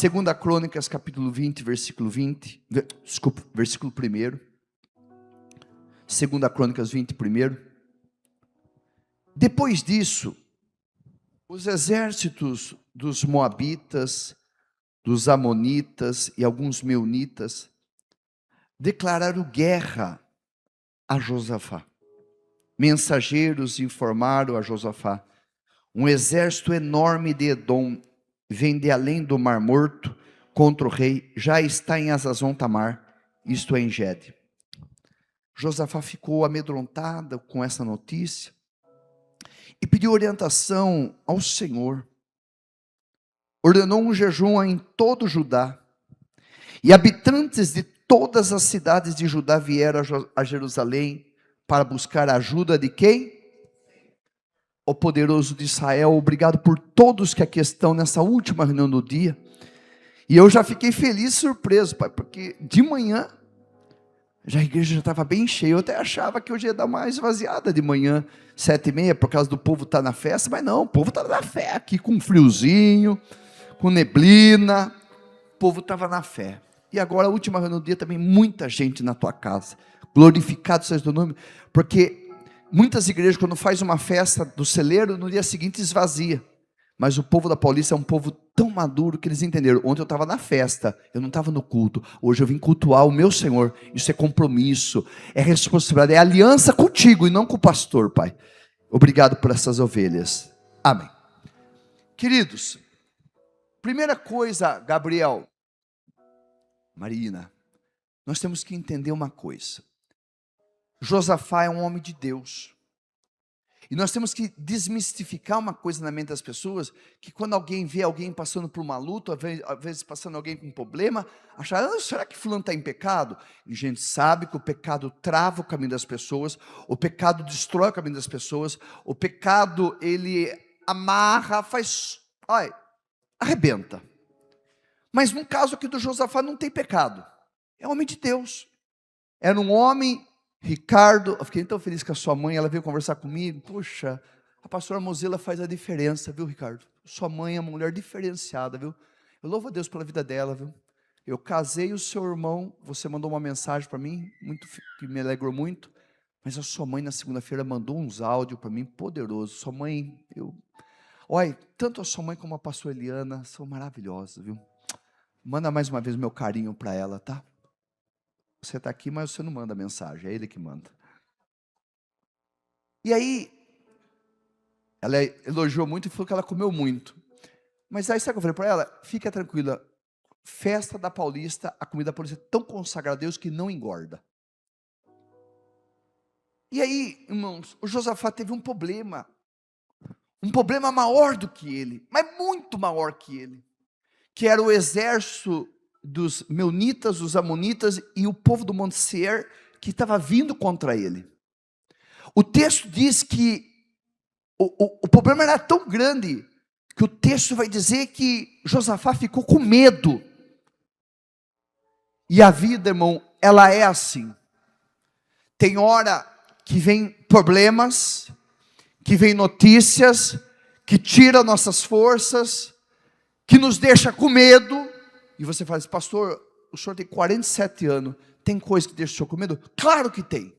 Segunda Crônicas, capítulo 20, versículo 20. Desculpa, versículo 1. Segunda Crônicas 20, 1. Depois disso, os exércitos dos Moabitas, dos Amonitas e alguns Meunitas declararam guerra a Josafá. Mensageiros informaram a Josafá: um exército enorme de Edom vem de além do Mar Morto contra o rei, já está em Hazazon Tamar, isto é, em Gede. Josafá ficou amedrontada com essa notícia e pediu orientação ao Senhor. Ordenou um jejum em todo Judá, e habitantes de todas as cidades de Judá vieram a Jerusalém para buscar a ajuda de quem? O poderoso de Israel. Obrigado por todos que aqui estão nessa última reunião do dia. E eu já fiquei feliz e surpreso, pai, porque de manhã a igreja já estava bem cheia. Eu até achava que hoje ia dar uma esvaziada de manhã, 7h30, por causa do povo estar na festa, mas não, o povo estava na fé aqui, com friozinho, com neblina, o povo estava na fé. E agora, a última reunião do dia, também muita gente na tua casa. Glorificado seja o nome, porque muitas igrejas, quando faz uma festa do celeiro, no dia seguinte esvazia. Mas o povo da Paulista é um povo tão maduro que eles entenderam. Ontem eu estava na festa, eu não estava no culto. Hoje eu vim cultuar o meu Senhor. Isso é compromisso, é responsabilidade, é aliança contigo e não com o pastor, Pai. Obrigado por essas ovelhas. Amém. Queridos, primeira coisa, Gabriel, Marina, nós temos que entender uma coisa. Josafá é um homem de Deus. E nós temos que desmistificar uma coisa na mente das pessoas, que quando alguém vê alguém passando por uma luta, às vezes passando alguém com um problema, achar, será que fulano está em pecado? E a gente sabe que o pecado trava o caminho das pessoas, o pecado destrói o caminho das pessoas, o pecado, ele amarra, arrebenta. Mas no caso aqui do Josafá não tem pecado, é homem de Deus, era um homem. Ricardo, eu fiquei tão feliz com a sua mãe, ela veio conversar comigo. Poxa, a pastora Mozilla faz a diferença, viu, Ricardo? Sua mãe é uma mulher diferenciada, viu? Eu louvo a Deus pela vida dela, viu? Eu casei o seu irmão, você mandou uma mensagem para mim, que me alegrou muito, mas a sua mãe na segunda-feira mandou uns áudios para mim, poderoso. Sua mãe, olha, tanto a sua mãe como a pastora Eliana são maravilhosas, viu? Manda mais uma vez o meu carinho para ela, tá? Você está aqui, mas você não manda mensagem, é ele que manda. E aí, ela elogiou muito e falou que ela comeu muito. Mas aí, sabe o que eu falei para ela? Fica tranquila, festa da Paulista, a comida da Paulista é tão consagrada a Deus que não engorda. E aí, irmãos, o Josafá teve um problema maior do que ele, mas muito maior que ele, que era o exército dos Meunitas, dos Amonitas e o povo do Monte Seir, que estava vindo contra ele. O texto diz que o problema era tão grande, que o texto vai dizer que Josafá ficou com medo. E a vida, irmão, ela é assim. Tem hora que vem problemas, que vem notícias, que tira nossas forças, que nos deixa com medo. E você fala assim, pastor, o senhor tem 47 anos, tem coisa que deixa o senhor com medo? Claro que tem.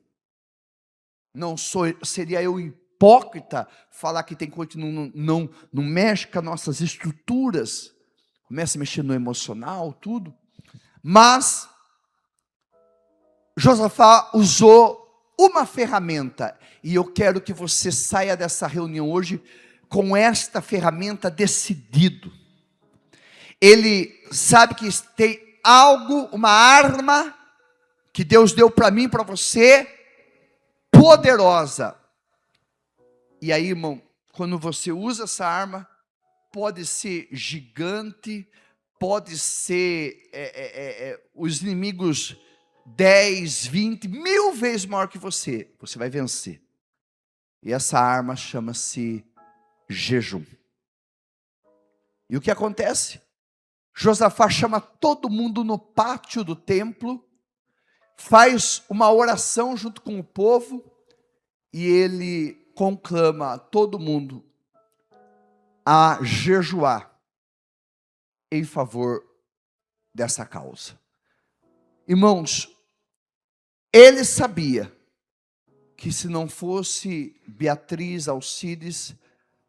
Seria eu hipócrita falar que tem coisa que não mexe com as nossas estruturas, começa a mexer no emocional, tudo. Mas Josafá usou uma ferramenta, e eu quero que você saia dessa reunião hoje com esta ferramenta decidido. Ele sabe que tem algo, uma arma, que Deus deu para mim, para você, poderosa. E aí, irmão, quando você usa essa arma, pode ser gigante, pode ser os inimigos 10, 20, 1000 vezes maior que você vai vencer. E essa arma chama-se jejum. E o que acontece? Josafá chama todo mundo no pátio do templo, faz uma oração junto com o povo, e ele conclama todo mundo a jejuar em favor dessa causa. Irmãos, ele sabia que se não fosse Beatriz, Alcides,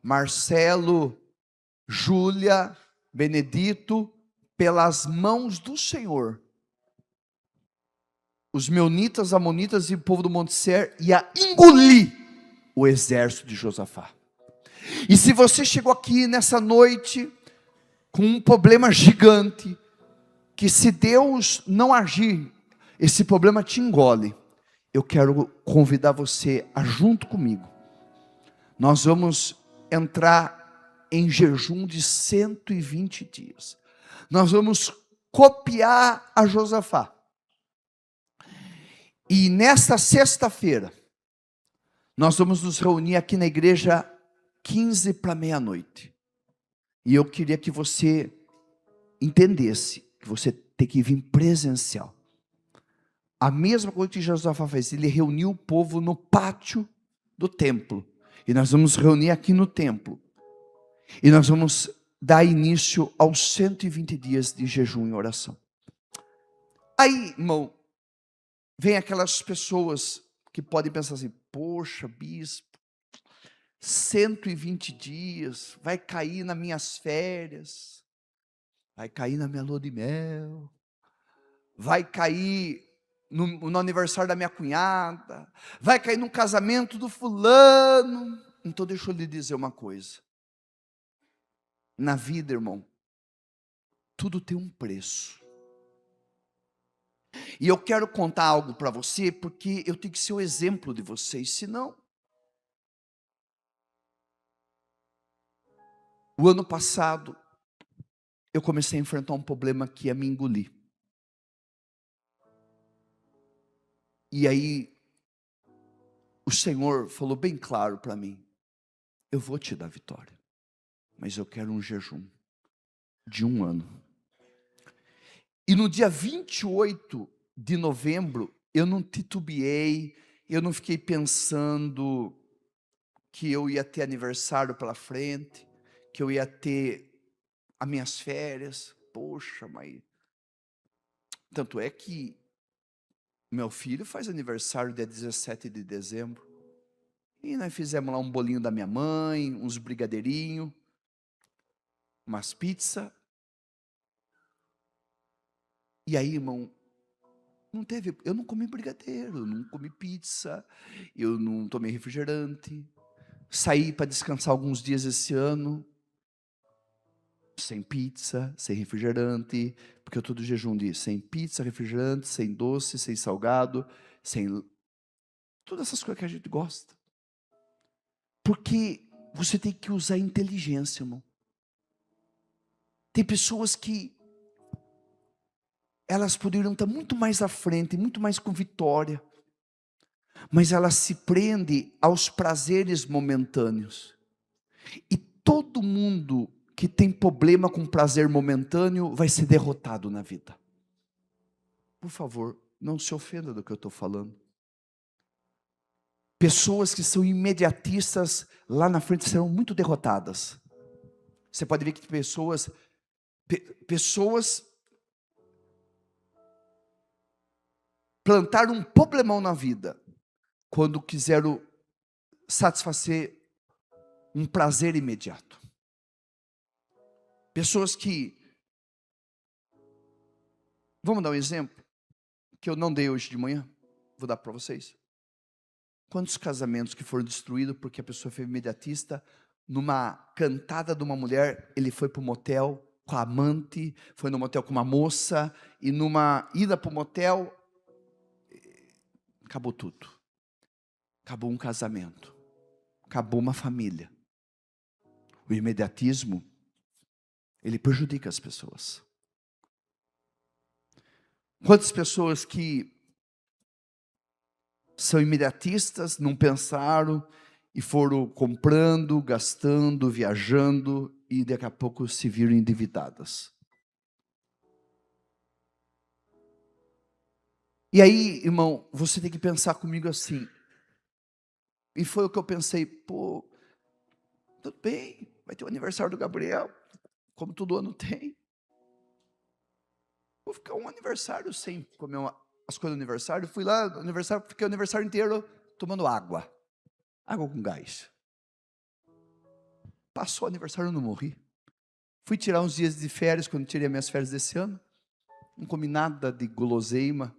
Marcelo, Júlia, Benedito, pelas mãos do Senhor, os meunitas, amonitas e o povo do Monte Ser ia engolir o exército de Josafá. E se você chegou aqui nessa noite com um problema gigante, que se Deus não agir, esse problema te engole, eu quero convidar você a junto comigo. Nós vamos entrar em jejum de 120 dias. Nós vamos copiar a Josafá. E nesta sexta-feira, nós vamos nos reunir aqui na igreja 15 para meia-noite. E eu queria que você entendesse que você tem que vir presencial. A mesma coisa que Josafá fez, ele reuniu o povo no pátio do templo. E nós vamos reunir aqui no templo. E nós vamos dar início aos 120 dias de jejum e oração. Aí, irmão, vem aquelas pessoas que podem pensar assim: poxa, bispo, 120 dias, vai cair nas minhas férias, vai cair na minha lua de mel, vai cair no aniversário da minha cunhada, vai cair no casamento do fulano. Então deixa eu lhe dizer uma coisa. Na vida, irmão, tudo tem um preço. E eu quero contar algo para você, porque eu tenho que ser o exemplo de vocês, senão... O ano passado, eu comecei a enfrentar um problema que ia me engolir. E aí, o Senhor falou bem claro para mim: eu vou te dar vitória, mas eu quero um jejum de 1 ano. E no dia 28 de novembro, eu não titubeei, eu não fiquei pensando que eu ia ter aniversário pela frente, que eu ia ter as minhas férias. Poxa, mas... Tanto é que meu filho faz aniversário dia 17 de dezembro. E nós fizemos lá um bolinho da minha mãe, uns brigadeirinhos, umas pizzas. E aí, irmão, eu não comi brigadeiro, não comi pizza, eu não tomei refrigerante. Saí para descansar alguns dias esse ano, sem pizza, sem refrigerante, porque eu estou de jejum de sem pizza, refrigerante, sem doce, sem salgado, sem todas essas coisas que a gente gosta. Porque você tem que usar inteligência, irmão. Tem pessoas que elas poderiam estar muito mais à frente, muito mais com vitória, mas elas se prendem aos prazeres momentâneos. E todo mundo que tem problema com prazer momentâneo vai ser derrotado na vida. Por favor, não se ofenda do que eu estou falando. Pessoas que são imediatistas lá na frente serão muito derrotadas. Você pode ver que pessoas plantaram um problemão na vida quando quiseram satisfazer um prazer imediato. Pessoas que... Vamos dar um exemplo que eu não dei hoje de manhã, vou dar para vocês. Quantos casamentos que foram destruídos porque a pessoa foi imediatista? Numa cantada de uma mulher, ele foi para o motel com a amante, foi no motel com uma moça, e numa ida para o motel, acabou tudo. Acabou um casamento, acabou uma família. O imediatismo, ele prejudica as pessoas. Quantas pessoas que são imediatistas, não pensaram e foram comprando, gastando, viajando e daqui a pouco se viram endividadas. E aí, irmão, você tem que pensar comigo assim. E foi o que eu pensei: pô, tudo bem, vai ter o aniversário do Gabriel, como todo ano tem. Vou ficar um aniversário sem comer as coisas do aniversário. Fui lá no aniversário, fiquei o aniversário inteiro tomando água. Água com gás. Passou o aniversário, eu não morri. Fui tirar uns dias de férias, quando tirei minhas férias desse ano. Não comi nada de guloseima.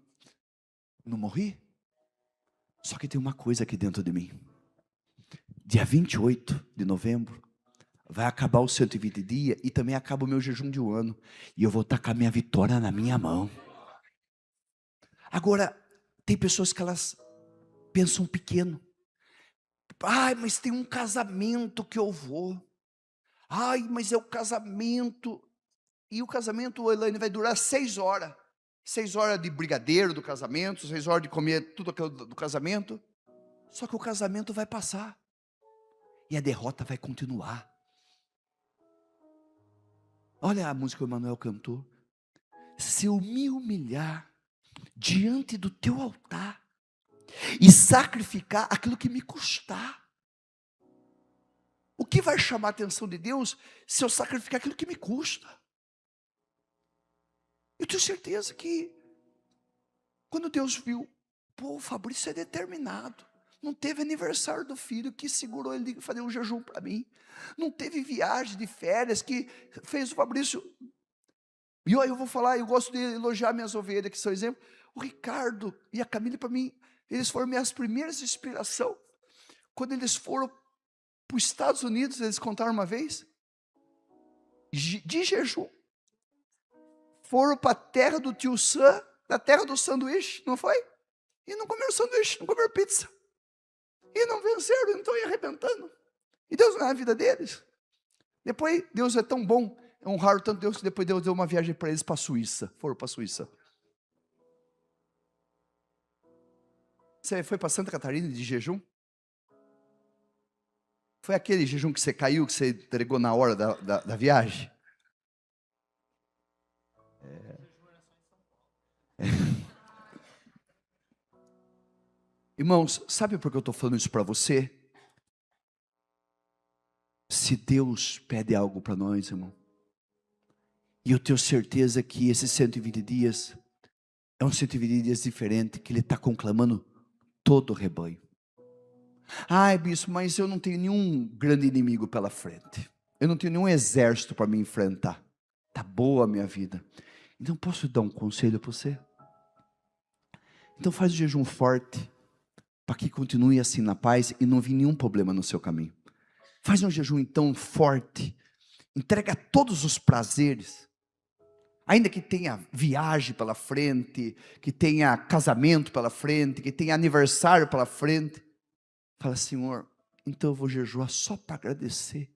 Não morri. Só que tem uma coisa aqui dentro de mim. Dia 28 de novembro, vai acabar os 120 dias e também acaba o meu jejum de um ano. E eu vou estar com a minha vitória na minha mão. Agora, tem pessoas que elas pensam pequeno. Ai, mas tem um casamento que eu vou. Ai, mas é o casamento. E o casamento, Elaine, vai durar 6 horas. 6 horas de brigadeiro do casamento, 6 horas de comer tudo aquilo do casamento. Só que o casamento vai passar. E a derrota vai continuar. Olha a música que o Emanuel cantou. Se eu me humilhar diante do teu altar e sacrificar aquilo que me custar. O que vai chamar a atenção de Deus se eu sacrificar aquilo que me custa? Eu tenho certeza que quando Deus viu, pô, o Fabrício é determinado. Não teve aniversário do filho que segurou ele de fazer um jejum para mim. Não teve viagem de férias que fez o Fabrício. E eu vou falar, eu gosto de elogiar minhas ovelhas, que são exemplo. O Ricardo e a Camila, para mim, eles foram minhas primeiras inspirações. Quando eles foram para os Estados Unidos, eles contaram uma vez, de jejum. Foram para a terra do tio Sam, da terra do sanduíche, não foi? E não comeram sanduíche, não comeram pizza. E não venceram, então ia arrebentando. E Deus não é a vida deles. Depois, Deus é tão bom, honraram tanto Deus, que depois Deus deu uma viagem para eles para a Suíça. Foram para a Suíça. Você foi para Santa Catarina de jejum? Foi aquele jejum que você caiu, que você entregou na hora da viagem? Irmãos, sabe por que eu estou falando isso para você? Se Deus pede algo para nós, irmão, e eu tenho certeza que esses 120 dias, é um 120 dias diferente, que Ele está conclamando todo o rebanho. Ai, bispo, mas eu não tenho nenhum grande inimigo pela frente. Eu não tenho nenhum exército para me enfrentar. Está boa a minha vida. Então posso dar um conselho para você? Então faz o jejum forte, para que continue assim na paz e não venha nenhum problema no seu caminho. Faz um jejum então forte, entrega todos os prazeres, ainda que tenha viagem pela frente, que tenha casamento pela frente, que tenha aniversário pela frente. Fala, Senhor, então eu vou jejuar só para agradecer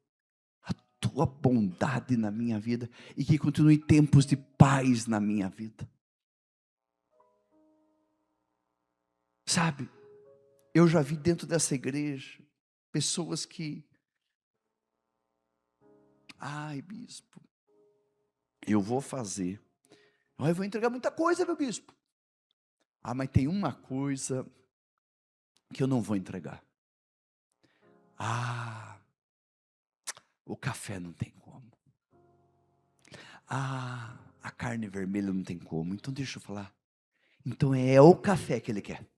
a tua bondade na minha vida e que continue tempos de paz na minha vida. Sabe, eu já vi dentro dessa igreja pessoas que, ai, bispo, eu vou fazer. Eu vou entregar muita coisa, meu bispo. Ah, mas tem uma coisa que eu não vou entregar. Ah, o café não tem como. Ah, a carne vermelha não tem como. Então deixa eu falar. Então é o café que ele quer.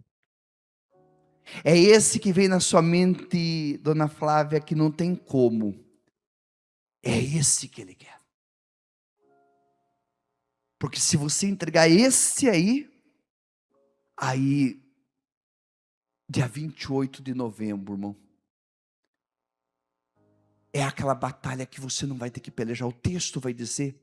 É esse que vem na sua mente, dona Flávia, que não tem como. É esse que ele quer. Porque se você entregar esse aí, dia 28 de novembro, irmão, é aquela batalha que você não vai ter que pelejar. O texto vai dizer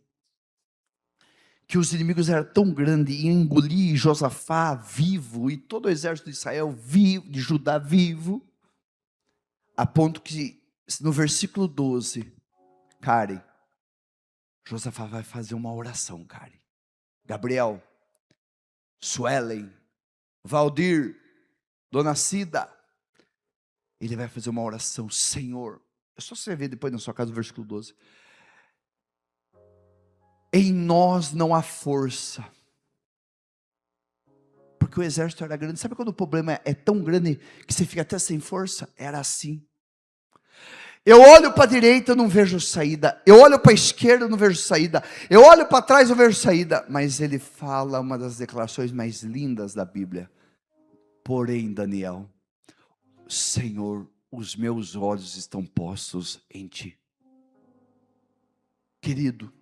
que os inimigos eram tão grandes, e engolir Josafá vivo, e todo o exército de Israel vivo, de Judá vivo, a ponto que no versículo 12, Karen, Josafá vai fazer uma oração, Karen. Gabriel, Suelen, Valdir, Dona Cida, ele vai fazer uma oração, Senhor, é só você ver depois na sua casa o versículo 12, em nós não há força, porque o exército era grande. Sabe quando o problema é tão grande que você fica até sem força? Era assim. Eu olho para a direita, eu não vejo saída. Eu olho para a esquerda, eu não vejo saída. Eu olho para trás, eu vejo saída. Mas ele fala uma das declarações mais lindas da Bíblia. Porém, Daniel, Senhor, os meus olhos estão postos em ti. Querido,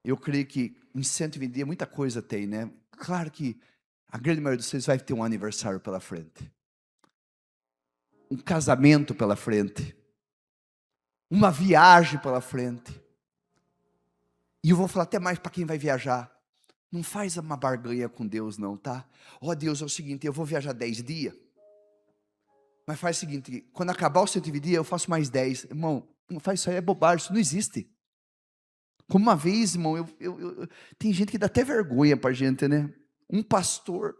eu creio que em 120 dias muita coisa tem, né? Claro que a grande maioria de vocês vai ter um aniversário pela frente. Um casamento pela frente. Uma viagem pela frente. E eu vou falar até mais para quem vai viajar. Não faz uma barganha com Deus não, tá? Ó Deus, é o seguinte, eu vou viajar 10 dias. Mas faz o seguinte, quando acabar os 120 dias, eu faço mais 10. Irmão, não faz isso aí, é bobagem, isso não existe. Como uma vez, irmão, tem gente que dá até vergonha para a gente, né? Um pastor,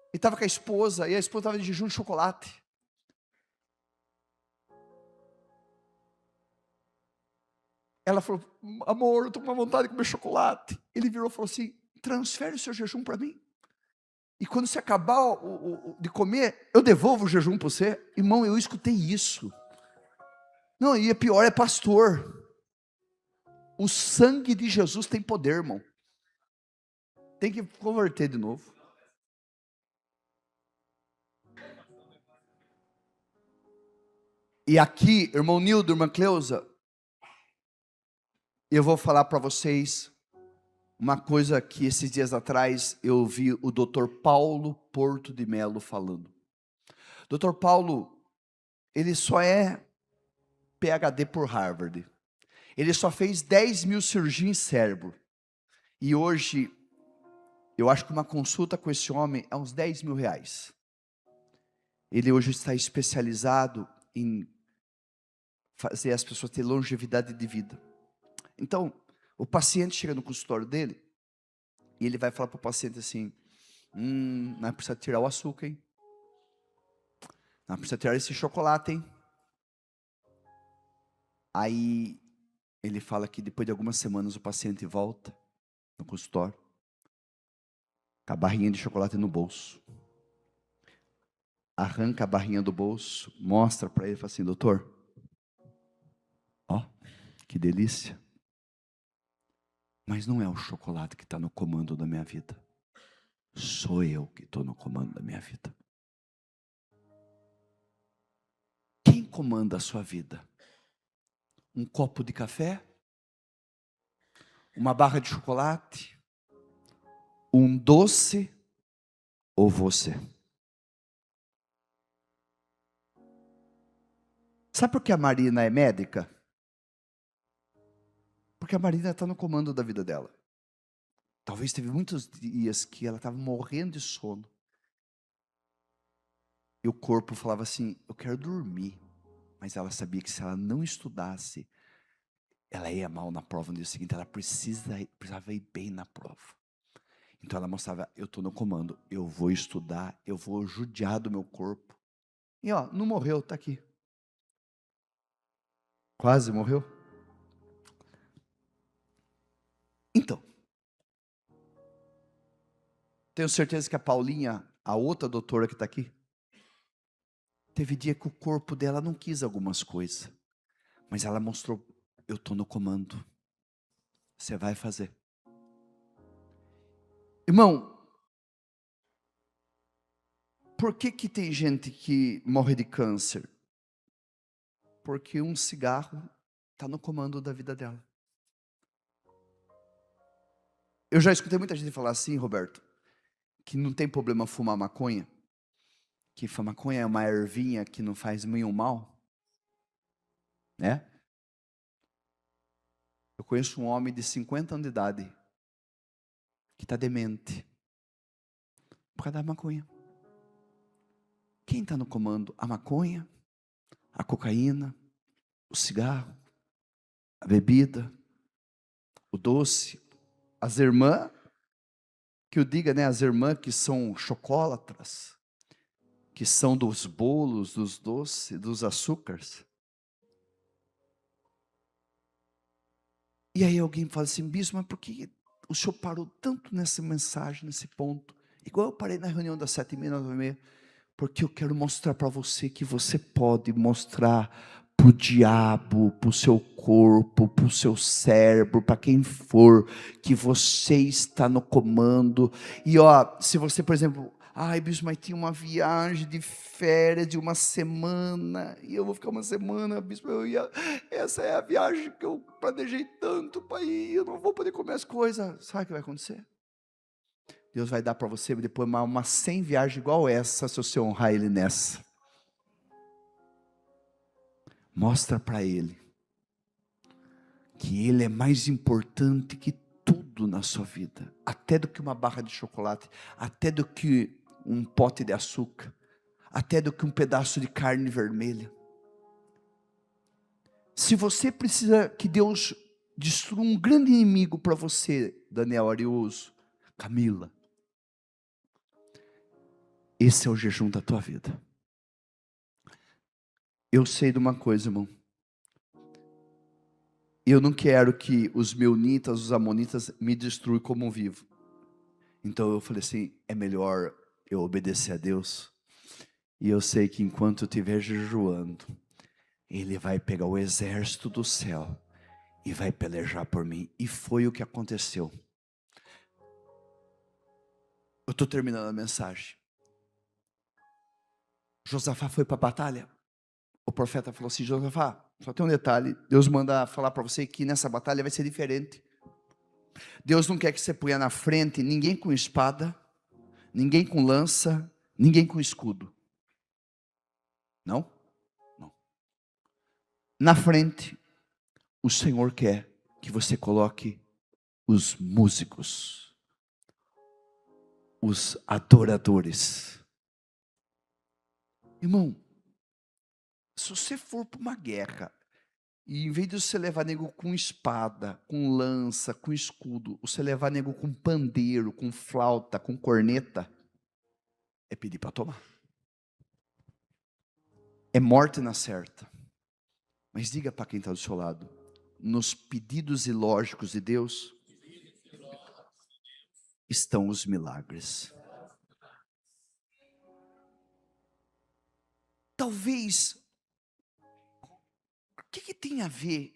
ele estava com a esposa, e a esposa estava de jejum de chocolate. Ela falou, amor, eu estou com uma vontade de comer chocolate. Ele virou e falou assim, transfere o seu jejum para mim. E quando você acabar de comer, eu devolvo o jejum para você. Irmão, eu escutei isso. Não, e a pior é pastor. O sangue de Jesus tem poder, irmão. Tem que converter de novo. E aqui, irmão Nildo, irmã Cleusa, eu vou falar para vocês uma coisa que esses dias atrás eu ouvi o Dr. Paulo Porto de Melo falando. Dr. Paulo, ele só é PhD por Harvard. Ele só fez 10 mil cirurgias em cérebro. E hoje, eu acho que uma consulta com esse homem é uns 10 mil reais. Ele hoje está especializado em fazer as pessoas ter longevidade de vida. Então, o paciente chega no consultório dele, e ele vai falar para o paciente assim, não precisa tirar o açúcar, hein? Não precisa tirar esse chocolate, hein? Aí, ele fala que depois de algumas semanas o paciente volta no consultório, com a barrinha de chocolate no bolso. Arranca a barrinha do bolso, mostra para ele e fala assim, doutor, ó, que delícia. Mas não é o chocolate que está no comando da minha vida. Sou eu que estou no comando da minha vida. Quem comanda a sua vida? Um copo de café? Uma barra de chocolate? Um doce? Ou você? Sabe por que a Marina é médica? Porque a Marina está no comando da vida dela. Talvez teve muitos dias que ela estava morrendo de sono. E o corpo falava assim, eu quero dormir. Mas ela sabia que se ela não estudasse, ela ia mal na prova no dia seguinte. Ela precisava ir bem na prova. Então ela mostrava, eu estou no comando. Eu vou estudar, eu vou judiar do meu corpo. E ó, não morreu, está aqui. Quase morreu. Então, tenho certeza que a Paulinha, a outra doutora que está aqui, teve dia que o corpo dela não quis algumas coisas. Mas ela mostrou, eu estou no comando. Você vai fazer. Irmão, por que tem gente que morre de câncer? Porque um cigarro está no comando da vida dela. Eu já escutei muita gente falar assim, Roberto, que não tem problema fumar maconha, que maconha é uma ervinha que não faz nenhum mal, né? Eu conheço um homem de 50 anos de idade, que está demente, por causa da maconha. Quem está no comando? A maconha, a cocaína, o cigarro, a bebida, o doce, as irmãs, que eu diga, né, as irmãs que são chocolatras, que são dos bolos, dos doces, dos açúcares. E aí alguém fala assim, bispo, mas por que o senhor parou tanto nessa mensagem, nesse ponto? Igual eu parei na reunião das 7h30, 9h30. Porque eu quero mostrar para você que você pode mostrar para o diabo, para o seu corpo, para o seu cérebro, para quem for, que você está no comando. E se você, por exemplo, bispo, mas tinha uma viagem de férias de uma semana, e eu vou ficar uma semana, bispo, essa é a viagem que eu planejei tanto para ir, eu não vou poder comer as coisas. Sabe o que vai acontecer? Deus vai dar para você depois uma 100 viagens igual essa, se você honrar Ele nessa. Mostra para Ele que Ele é mais importante que tudo na sua vida, até do que uma barra de chocolate, até do que um pote de açúcar, até do que um pedaço de carne vermelha. Se você precisa que Deus destrua um grande inimigo para você, Daniel Ariuso, Camila, esse é o jejum da tua vida. Eu sei de uma coisa, irmão. Eu não quero que os meunitas, os amonitas me destruam como vivo. Então eu falei assim, é melhor eu obedecer a Deus. E eu sei que enquanto eu estiver jejuando, Ele vai pegar o exército do céu e vai pelejar por mim. E foi o que aconteceu. Eu estou terminando a mensagem. Josafá foi para a batalha. O profeta falou assim, Josafá, só tem um detalhe, Deus manda falar para você que nessa batalha vai ser diferente. Deus não quer que você ponha na frente ninguém com espada, ninguém com lança, ninguém com escudo. Não? Não. Na frente, o Senhor quer que você coloque os músicos, os adoradores. Irmão, se você for para uma guerra, e em vez de você levar nego com espada, com lança, com escudo, você levar nego com pandeiro, com flauta, com corneta, é pedir para tomar. É morte na certa. Mas diga para quem está do seu lado, nos pedidos ilógicos de Deus, estão os milagres. Talvez, o que tem a ver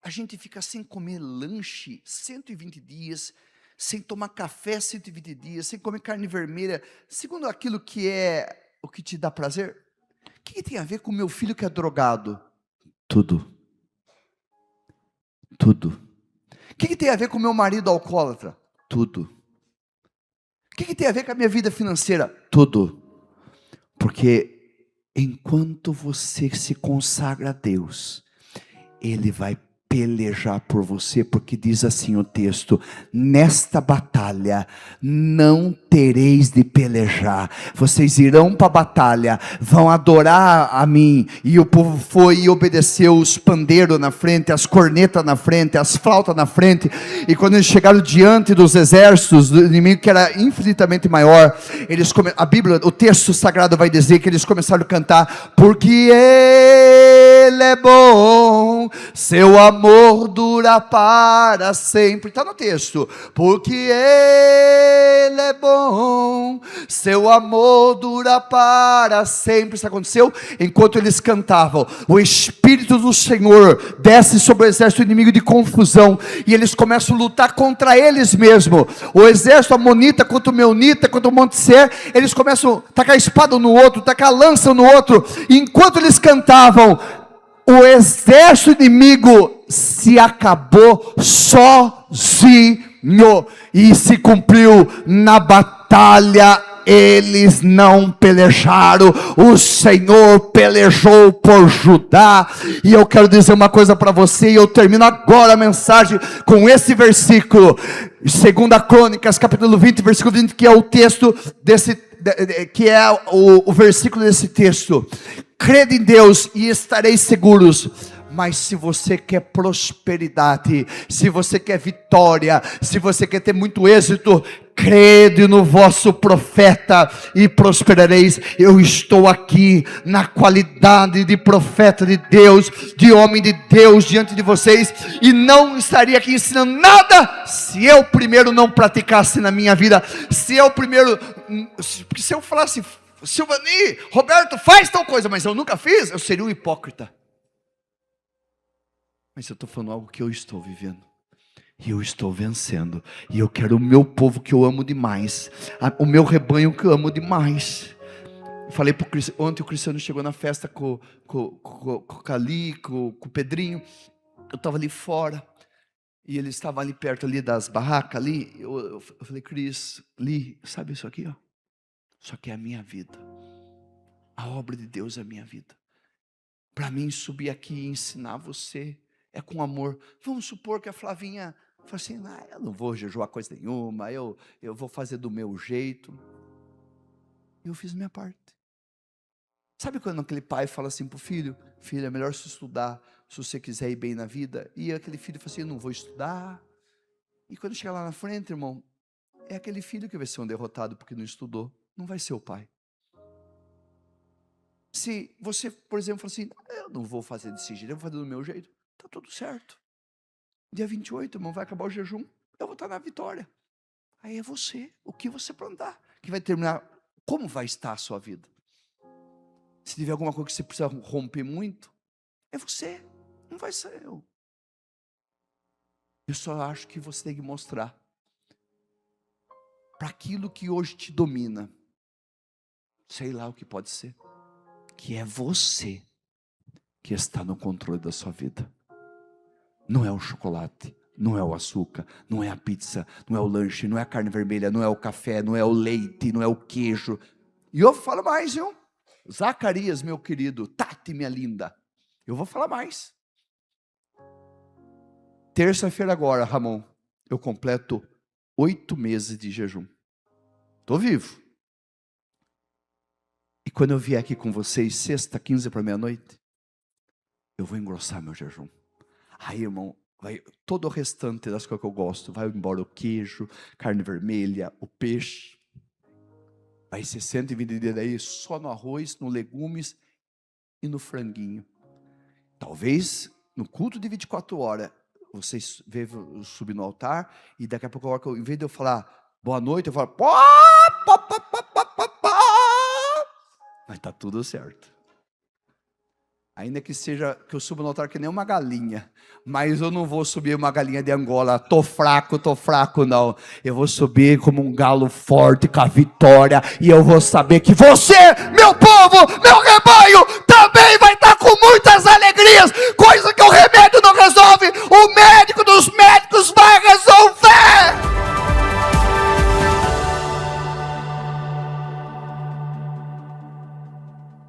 a gente ficar sem comer lanche 120 dias, sem tomar café 120 dias, sem comer carne vermelha, segundo aquilo que é o que te dá prazer? O que tem a ver com o meu filho que é drogado? Tudo. Tudo. O que tem a ver com o meu marido alcoólatra? Tudo. O que tem a ver com a minha vida financeira? Tudo. Porque enquanto você se consagra a Deus, Ele vai pelejar por você, porque diz assim o texto, nesta batalha não tereis de pelejar, vocês irão para a batalha, vão adorar a mim, e o povo foi e obedeceu os pandeiros na frente, as cornetas na frente, as flautas na frente, e quando eles chegaram diante dos exércitos do inimigo, que era infinitamente maior, a Bíblia, o texto sagrado vai dizer que eles começaram a cantar, porque Ele é bom, seu amor dura para sempre, está no texto, porque Ele é bom, seu amor dura para sempre. Isso aconteceu enquanto eles cantavam, o Espírito do Senhor desce sobre o exército inimigo de confusão, e eles começam a lutar contra eles mesmos, o exército amonita contra o meunita, contra o Monte Ser, eles começam a tacar a espada um no outro, tacar a lança um no outro, e enquanto eles cantavam, o exército inimigo se acabou sozinho, e se cumpriu na batalha. Eles não pelejaram, o Senhor pelejou por Judá. E eu quero dizer uma coisa para você, e eu termino agora a mensagem com esse versículo, 2 Crônicas, capítulo 20, versículo 20, que é o texto desse, que é o versículo desse texto. Crede em Deus e estareis seguros. Mas se você quer prosperidade, se você quer vitória, se você quer ter muito êxito, crede no vosso profeta e prosperareis. Eu estou aqui na qualidade de profeta de Deus, de homem de Deus diante de vocês, e não estaria aqui ensinando nada se eu primeiro não praticasse na minha vida, se eu primeiro, porque se eu falasse Silvani, Roberto, faz tal coisa, mas eu nunca fiz, eu seria um hipócrita. Mas eu estou falando algo que eu estou vivendo. E eu estou vencendo. E eu quero o meu povo que eu amo demais. O meu rebanho que eu amo demais. Eu falei para o Cristiano, ontem o Cristiano chegou na festa com o Cali, com o Pedrinho. Eu estava ali fora. E ele estava ali perto ali das barracas ali. Eu falei, Cris, Li, sabe isso aqui, ó? Isso aqui é a minha vida. A obra de Deus é a minha vida. Para mim subir aqui e ensinar você é com amor. Vamos supor que a Flavinha fala assim, eu não vou jejuar coisa nenhuma, eu vou fazer do meu jeito. Eu fiz minha parte. Sabe quando aquele pai fala assim para o filho, filho, é melhor se estudar, se você quiser ir bem na vida. E aquele filho fala assim, eu não vou estudar. E quando chegar lá na frente, irmão, é aquele filho que vai ser um derrotado porque não estudou. Não vai ser o pai. Se você, por exemplo, fala assim, eu não vou fazer desse jeito, eu vou fazer do meu jeito. Está tudo certo. Dia 28, irmão, vai acabar o jejum. Eu vou estar na vitória. Aí é você, o que você plantar, que vai terminar. Como vai estar a sua vida? Se tiver alguma coisa que você precisa romper muito, é você, não vai ser eu. Eu só acho que você tem que mostrar para aquilo que hoje te domina, sei lá o que pode ser, que é você que está no controle da sua vida. Não é o chocolate, não é o açúcar, não é a pizza, não é o lanche, não é a carne vermelha, não é o café, não é o leite, não é o queijo. E eu falo mais, viu? Zacarias, meu querido, Tati, minha linda, eu vou falar mais. Terça-feira agora, Ramon, eu completo 8 meses de jejum. Estou vivo. E quando eu vier aqui com vocês, sexta, 15 para meia-noite, eu vou engrossar meu jejum. Aí, irmão, vai, todo o restante das coisas que eu gosto, vai embora o queijo, carne vermelha, o peixe. Vai ser 120 dias daí só no arroz, no legumes e no franguinho. Talvez no culto de 24 horas, vocês vejam subir no altar, e daqui a pouco, a hora que eu, em vez de eu falar boa noite, eu falo pá, pá, pá, pá, pá, pá, pá. Mas está tudo certo. Ainda que seja, que eu suba no altar que nem uma galinha, mas eu não vou subir uma galinha de Angola, tô fraco, não. Eu vou subir como um galo forte com a vitória, e eu vou saber que você, meu povo, meu rebanho, está